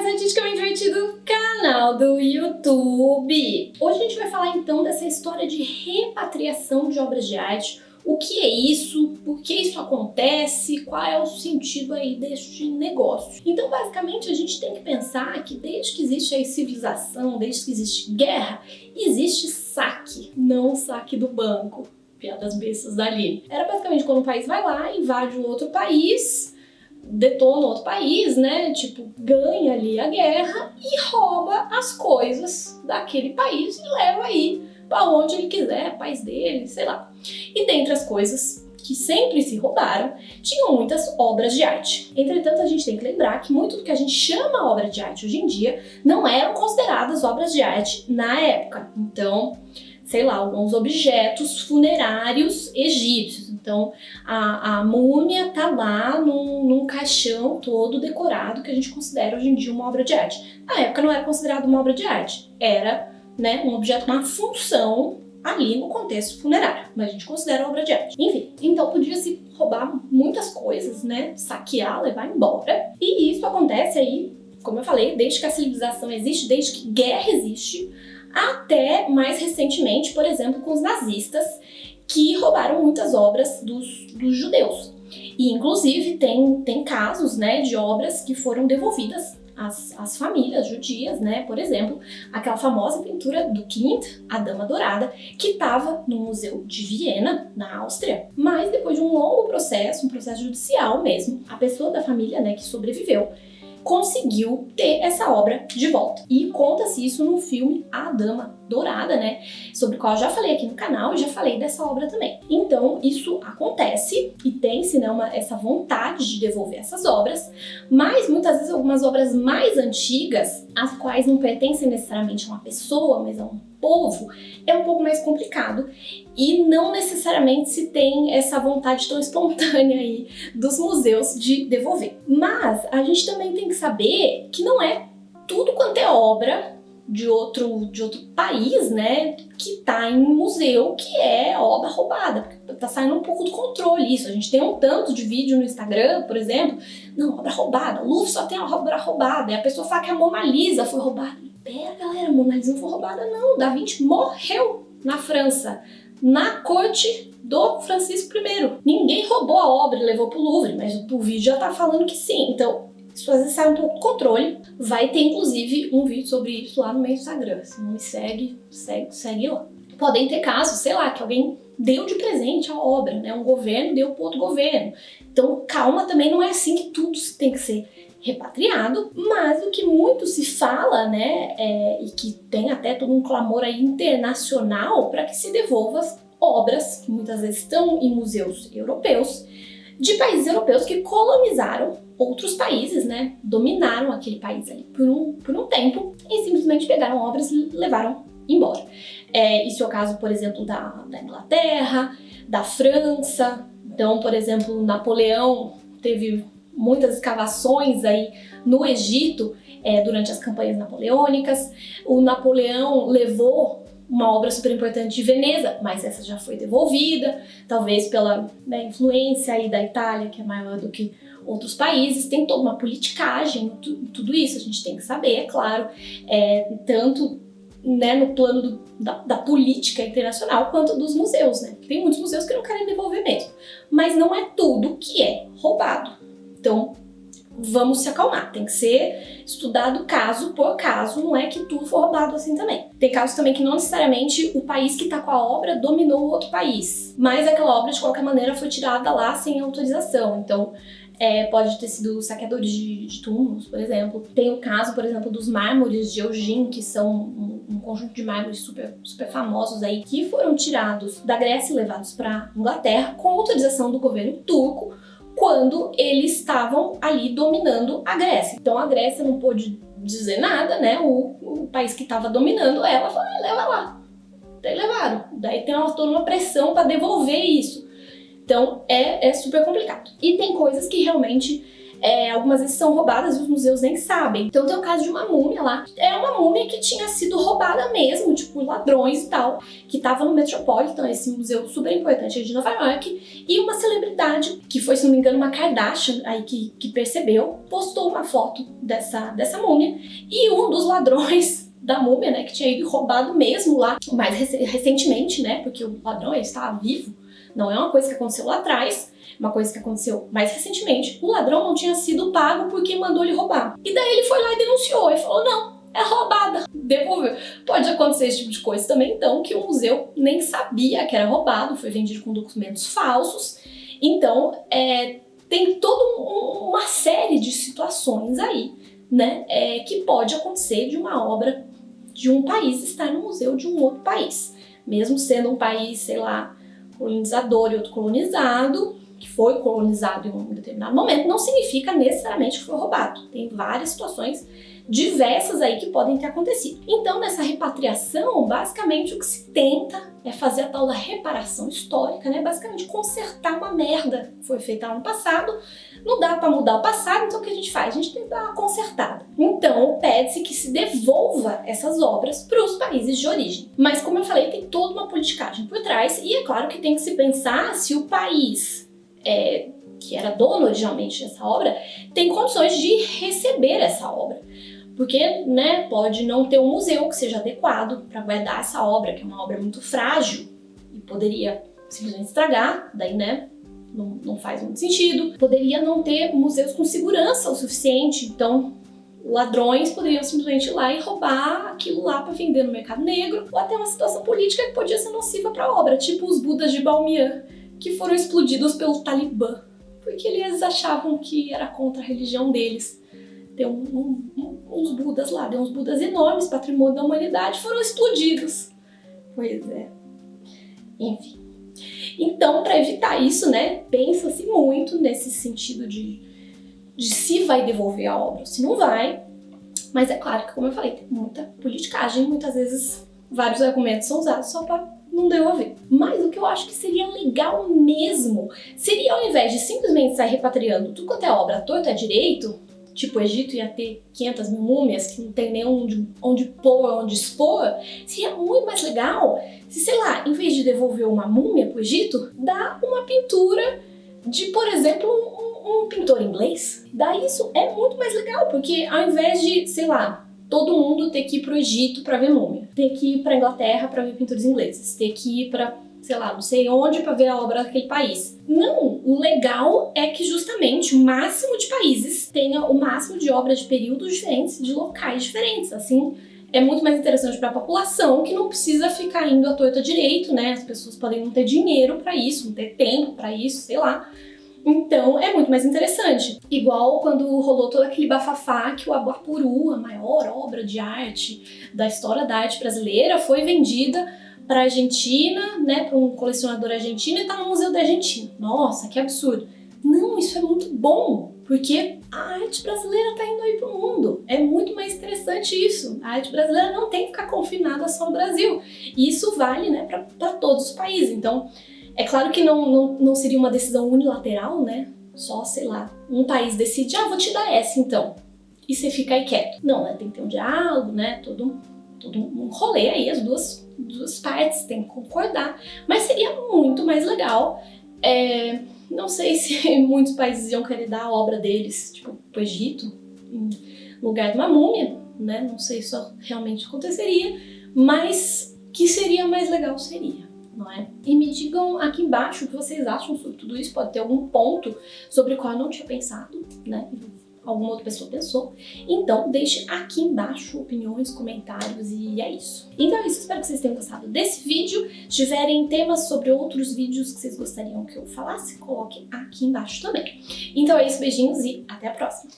mais artisticamente divertido canal do YouTube. Hoje a gente vai falar então dessa história de repatriação de obras de arte. O que é isso? Por que isso acontece? Qual é o sentido aí deste negócio? Então, basicamente, a gente tem que pensar que desde que existe aí civilização, desde que existe guerra, existe saque, não saque do banco. Piadas bestas dali. Era basicamente quando um país vai lá, invade um outro país, detona outro país, né? Tipo, ganha ali a guerra e rouba as coisas daquele país e leva aí para onde ele quiser, país dele, sei lá. E dentre as coisas que sempre se roubaram, tinham muitas obras de arte. Entretanto, a gente tem que lembrar que muito do que a gente chama obra de arte hoje em dia não eram consideradas obras de arte na época. Então, sei lá, alguns objetos funerários egípcios. Então, a múmia tá lá num caixão todo decorado que a gente considera hoje em dia uma obra de arte. Na época não era considerado uma obra de arte, era, né, um objeto, uma função ali no contexto funerário, mas a gente considera obra de arte. Enfim, então podia-se roubar muitas coisas, né, saquear, levar embora. E isso acontece aí, como eu falei, desde que a civilização existe, desde que guerra existe, até mais recentemente, por exemplo, com os nazistas, que roubaram muitas obras dos judeus. E, inclusive, tem casos, né, de obras que foram devolvidas às famílias judias, né? Por exemplo, aquela famosa pintura do Klimt, A Dama Dourada, que estava no Museu de Viena, na Áustria. Mas, depois de um longo processo, um processo judicial mesmo, a pessoa da família, né, que sobreviveu, conseguiu ter essa obra de volta. E conta-se isso no filme A Dama Dourada, né? Sobre o qual eu já falei aqui no canal e já falei dessa obra também. Então, isso acontece e tem-se, né, essa vontade de devolver essas obras, mas muitas vezes algumas obras mais antigas, as quais não pertencem necessariamente a uma pessoa, mas a um povo, é um pouco mais complicado e não necessariamente se tem essa vontade tão espontânea aí dos museus de devolver. Mas a gente também tem que saber que não é tudo quanto é obra de outro país, né, que tá em museu, que é obra roubada, porque tá saindo um pouco do controle isso. A gente tem um tanto de vídeo no Instagram, por exemplo, não, obra roubada, o Louvre só tem a obra roubada, e a pessoa fala que a Mona Lisa foi roubada. Pera, galera, a Mona Lisa não foi roubada não, Da Vinci morreu na França, na corte do Francisco I. Ninguém roubou a obra e levou pro Louvre, mas o vídeo já tá falando que sim. Então, isso às vezes sai um pouco do controle. Vai ter, inclusive, um vídeo sobre isso lá no meu Instagram. Se não me segue, segue lá. Podem ter casos, sei lá, que alguém deu de presente a obra, né? Um governo deu para outro governo. Então, calma, também não é assim que tudo tem que ser repatriado, mas o que muito se fala, né, e que tem até todo um clamor aí internacional para que se devolva obras que muitas vezes estão em museus europeus, de países europeus que colonizaram outros países, né, dominaram aquele país ali por um tempo e simplesmente pegaram obras e levaram embora. Isso é o caso, por exemplo, da Inglaterra, da França. Então, por exemplo, Napoleão teve muitas escavações aí no Egito durante as campanhas napoleônicas. O Napoleão levou uma obra super importante de Veneza, mas essa já foi devolvida, talvez pela, né, influência aí da Itália, que é maior do que outros países. Tem toda uma politicagem, tudo isso a gente tem que saber, é claro, tanto, né, no plano da política internacional quanto dos museus, né? Tem muitos museus que não querem devolver mesmo, mas não é tudo que é roubado. Então, vamos se acalmar, tem que ser estudado caso por caso, não é que tudo for roubado assim também. Tem casos também que não necessariamente o país que está com a obra dominou o outro país, mas aquela obra de qualquer maneira foi tirada lá sem autorização. Então, pode ter sido saqueadores de túmulos, por exemplo. Tem o caso, por exemplo, dos mármores de Elgin, que são um conjunto de mármores super, super famosos aí, que foram tirados da Grécia e levados para Inglaterra com autorização do governo turco, quando eles estavam ali dominando a Grécia. Então a Grécia não pôde dizer nada, né? O país que estava dominando ela falou, leva lá. Daí levaram. Daí tem toda uma pressão para devolver isso. Então é super complicado. E tem coisas que realmente algumas vezes são roubadas e os museus nem sabem. Então tem o caso de uma múmia lá. É uma múmia que tinha sido roubada mesmo, tipo, ladrões e tal, que tava no Metropolitan, esse museu super importante de Nova York, e uma celebridade, que foi, se não me engano, uma Kardashian, aí que percebeu, postou uma foto dessa múmia, e um dos ladrões da múmia, né, que tinha ido roubado mesmo lá, mais recentemente, né, porque o ladrão estava vivo, não é uma coisa que aconteceu lá atrás, uma coisa que aconteceu mais recentemente. O ladrão não tinha sido pago por quem mandou ele roubar. E daí ele foi lá e denunciou, e falou, não, é roubada, devolveu. Pode acontecer esse tipo de coisa também, então, que o museu nem sabia que era roubado, foi vendido com documentos falsos. Então, tem toda uma série de situações aí, né, que pode acontecer de uma obra de um país estar no museu de um outro país. Mesmo sendo um país, sei lá, colonizador e outro colonizado, que foi colonizado em um determinado momento, não significa necessariamente que foi roubado. Tem várias situações diversas aí que podem ter acontecido. Então, nessa repatriação, basicamente o que se tenta é fazer a tal da reparação histórica, né? Basicamente consertar uma merda que foi feita lá no passado. Não dá para mudar o passado, então o que a gente faz? A gente tem que dar uma consertada. Então, pede-se que se devolva essas obras para os países de origem. Mas, como eu falei, tem toda uma politicagem por trás, e é claro que tem que se pensar se o país que era dono originalmente dessa obra tem condições de receber essa obra. Porque, né, pode não ter um museu que seja adequado para guardar essa obra, que é uma obra muito frágil e poderia simplesmente estragar, daí, né, não faz muito sentido. Poderia não ter museus com segurança o suficiente, então ladrões poderiam simplesmente ir lá e roubar aquilo lá para vender no mercado negro, ou até uma situação política que podia ser nociva para a obra, tipo os Budas de Bamiyan, que foram explodidos pelo Talibã, porque eles achavam que era contra a religião deles. Tem uns Budas lá, tem uns Budas enormes, patrimônio da humanidade, foram explodidos. Pois é. Enfim. Então, para evitar isso, né, pensa-se muito nesse sentido de se vai devolver a obra ou se não vai. Mas é claro que, como eu falei, tem muita politicagem, muitas vezes vários argumentos são usados só para não devolver. Mas o que eu acho que seria legal mesmo seria, ao invés de simplesmente sair repatriando tudo quanto é obra torto é direito, tipo o Egito ia ter 500 mil múmias que não tem nem onde pôr, onde expor, seria muito mais legal se, sei lá, em vez de devolver uma múmia pro Egito, dá uma pintura de, por exemplo, um pintor inglês. Daí isso é muito mais legal, porque ao invés de, sei lá, todo mundo ter que ir pro Egito pra ver múmia, ter que ir pra Inglaterra pra ver pintores ingleses, ter que ir pra, sei lá, não sei onde pra ver a obra daquele país. Não, o legal é que justamente o máximo de países tenha o máximo de obras de períodos diferentes, de locais diferentes. Assim, é muito mais interessante para a população, que não precisa ficar indo à torta direito, né? As pessoas podem não ter dinheiro para isso, não ter tempo para isso, sei lá. Então é muito mais interessante. Igual quando rolou todo aquele bafafá que o Abuapuru, a maior obra de arte da história da arte brasileira, foi vendida para a Argentina, né, para um colecionador argentino, e tá no Museu da Argentina. Nossa, que absurdo. Não, isso é muito bom, porque a arte brasileira tá indo aí pro mundo. É muito mais interessante isso. A arte brasileira não tem que ficar confinada só no Brasil. E isso vale, né, para todos os países. Então, é claro que não seria uma decisão unilateral, né? Só, sei lá, um país decide, vou te dar essa então. E você fica aí quieto. Não, né? Tem que ter um diálogo, né? Todo um rolê aí, as duas partes têm que concordar. Mas seria muito mais legal. Não sei se muitos países iam querer dar a obra deles, tipo, pro Egito, em lugar de uma múmia, né? Não sei se isso realmente aconteceria, mas que seria mais legal seria. Não é? E me digam aqui embaixo o que vocês acham sobre tudo isso. Pode ter algum ponto sobre o qual eu não tinha pensado, né? Alguma outra pessoa pensou. Então deixe aqui embaixo opiniões, comentários, e é isso. Então é isso, espero que vocês tenham gostado desse vídeo. Se tiverem temas sobre outros vídeos que vocês gostariam que eu falasse, coloquem aqui embaixo também. Então é isso, beijinhos e até a próxima!